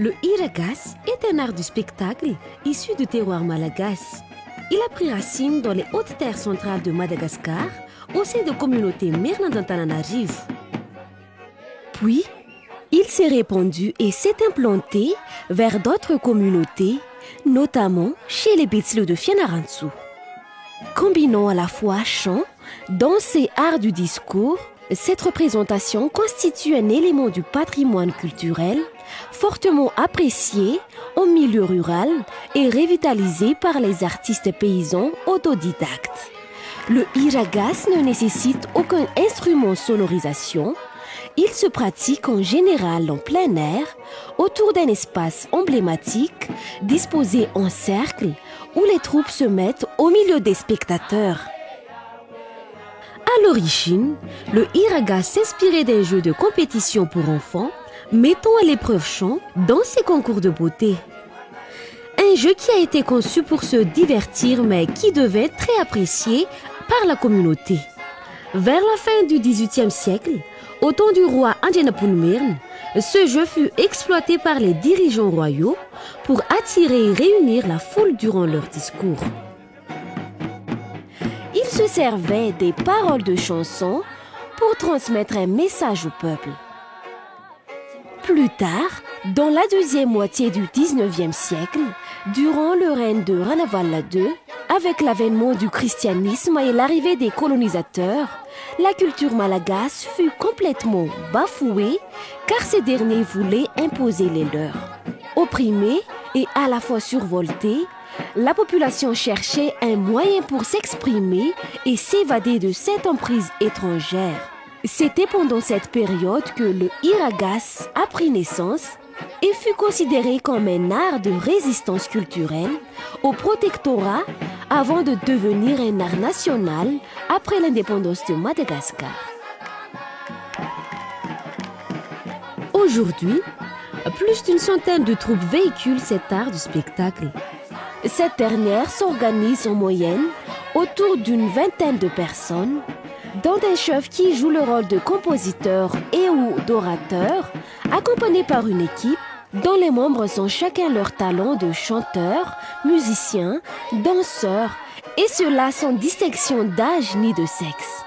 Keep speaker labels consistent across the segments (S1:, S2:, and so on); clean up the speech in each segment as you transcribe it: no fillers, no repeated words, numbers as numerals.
S1: Le iragas est un art du spectacle issu du terroir malagasy. Il a pris racine dans les hautes terres centrales de Madagascar, au sein de communautés Merlin d'Antananarivo. Puis, il s'est répandu et s'est implanté vers d'autres communautés, notamment chez les Betslo de Fianarantsoa. Combinant à la fois chant, danse et art du discours, cette représentation constitue un élément du patrimoine culturel fortement apprécié en milieu rural et revitalisé par les artistes paysans autodidactes. Le iragas ne nécessite aucun instrument sonorisation. Il se pratique en général en plein air, autour d'un espace emblématique, disposé en cercle, où les troupes se mettent au milieu des spectateurs. À l'origine, le iragas s'inspirait d'un jeu de compétition pour enfants, mettant à l'épreuve chant dans ses concours de beauté. Un jeu qui a été conçu pour se divertir, mais qui devait être très apprécié par la communauté. Vers la fin du XVIIIe siècle, au temps du roi Anjanapunmirn, ce jeu fut exploité par les dirigeants royaux pour attirer et réunir la foule durant leurs discours. Ils se servaient des paroles de chansons pour transmettre un message au peuple. Plus tard, dans la deuxième moitié du XIXe siècle, durant le règne de Ranavallah II, avec l'avènement du christianisme et l'arrivée des colonisateurs, la culture malagasse fut complètement bafouée car ces derniers voulaient imposer les leurs. Opprimée et à la fois survoltée, la population cherchait un moyen pour s'exprimer et s'évader de cette emprise étrangère. C'était pendant cette période que le iragas a pris naissance et fut considéré comme un art de résistance culturelle au protectorat avant de devenir un art national après l'indépendance de Madagascar. Aujourd'hui, plus d'une centaine de troupes véhiculent cet art du spectacle. Cette dernière s'organise en moyenne autour d'une vingtaine de personnes, dont un chef qui joue le rôle de compositeur et ou d'orateur, accompagné par une équipe dont les membres ont chacun leur talent de chanteur, musicien, danseur, et cela sans distinction d'âge ni de sexe.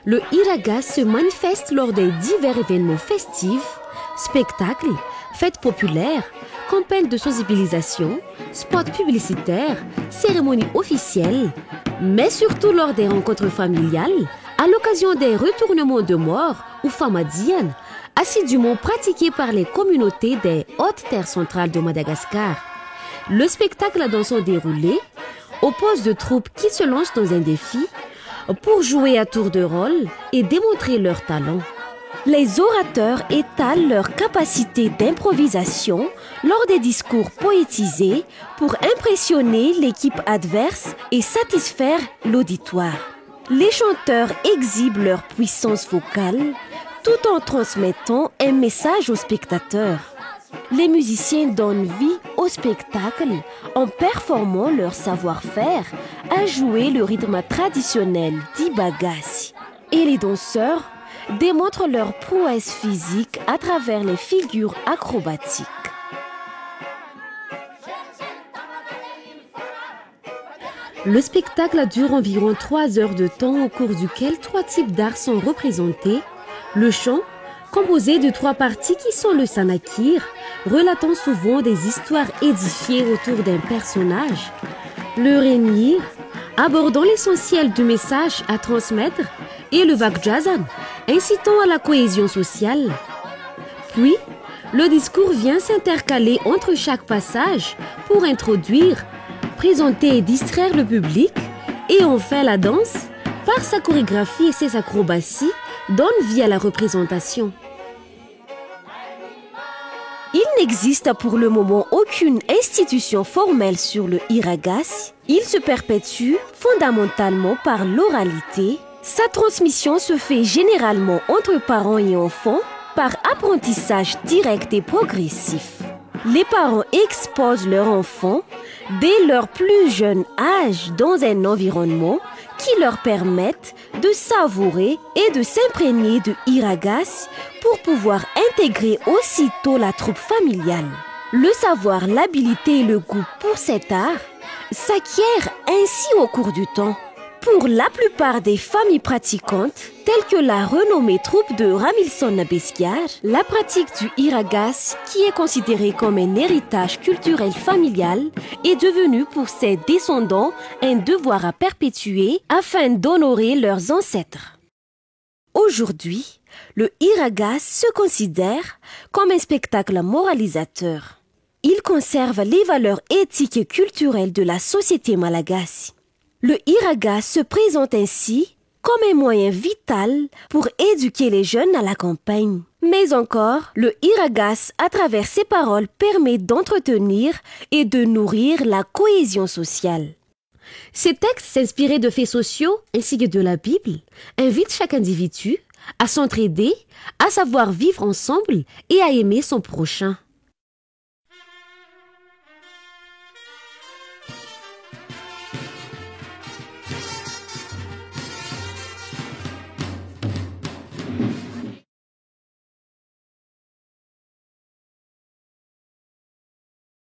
S1: Le iragas se manifeste lors des divers événements festifs, spectacles, fêtes populaires, campagnes de sensibilisation, spots publicitaires, cérémonies officielles, mais surtout lors des rencontres familiales, à l'occasion des retournements de mort ou famadian, assidûment pratiqués par les communautés des hautes terres centrales de Madagascar. Le spectacle dans son déroulé oppose deux troupes qui se lancent dans un défi pour jouer à tour de rôle et démontrer leur talent. Les orateurs étalent leur capacité d'improvisation lors des discours poétisés pour impressionner l'équipe adverse et satisfaire l'auditoire. Les chanteurs exhibent leur puissance vocale tout en transmettant un message aux spectateurs. Les musiciens donnent vie au spectacle en performant leur savoir-faire à jouer le rythme traditionnel d'Ibagasi. Et les danseurs démontrent leur prouesse physique à travers les figures acrobatiques. Le spectacle dure environ 3 heures de temps au cours duquel 3 types d'arts sont représentés. Le chant, composé de 3 parties qui sont le sanakir, relatant souvent des histoires édifiées autour d'un personnage. Le renir, abordant l'essentiel du message à transmettre. Et le vakjazan, incitant à la cohésion sociale. Puis, le discours vient s'intercaler entre chaque passage pour introduire, présenter et distraire le public. Et enfin, la danse, par sa chorégraphie et ses acrobaties, donne vie à la représentation. Il n'existe pour le moment aucune institution formelle sur le iragas. Il se perpétue fondamentalement par l'oralité. Sa transmission se fait généralement entre parents et enfants par apprentissage direct et progressif. Les parents exposent leurs enfants dès leur plus jeune âge dans un environnement qui leur permette de savourer et de s'imprégner de Iragas pour pouvoir intégrer aussitôt la troupe familiale. Le savoir, l'habilité et le goût pour cet art s'acquièrent ainsi au cours du temps. Pour la plupart des familles pratiquantes, telles que la renommée troupe de Ramilson Besquiar, la pratique du Iragas, qui est considérée comme un héritage culturel familial, est devenue pour ses descendants un devoir à perpétuer afin d'honorer leurs ancêtres. Aujourd'hui, le Iragas se considère comme un spectacle moralisateur. Il conserve les valeurs éthiques et culturelles de la société malagasy. Le Iragas se présente ainsi comme un moyen vital pour éduquer les jeunes à la campagne. Mais encore, le Iragas, à travers ses paroles, permet d'entretenir et de nourrir la cohésion sociale. Ces textes, inspirés de faits sociaux ainsi que de la Bible, invitent chaque individu à s'entraider, à savoir vivre ensemble et à aimer son prochain.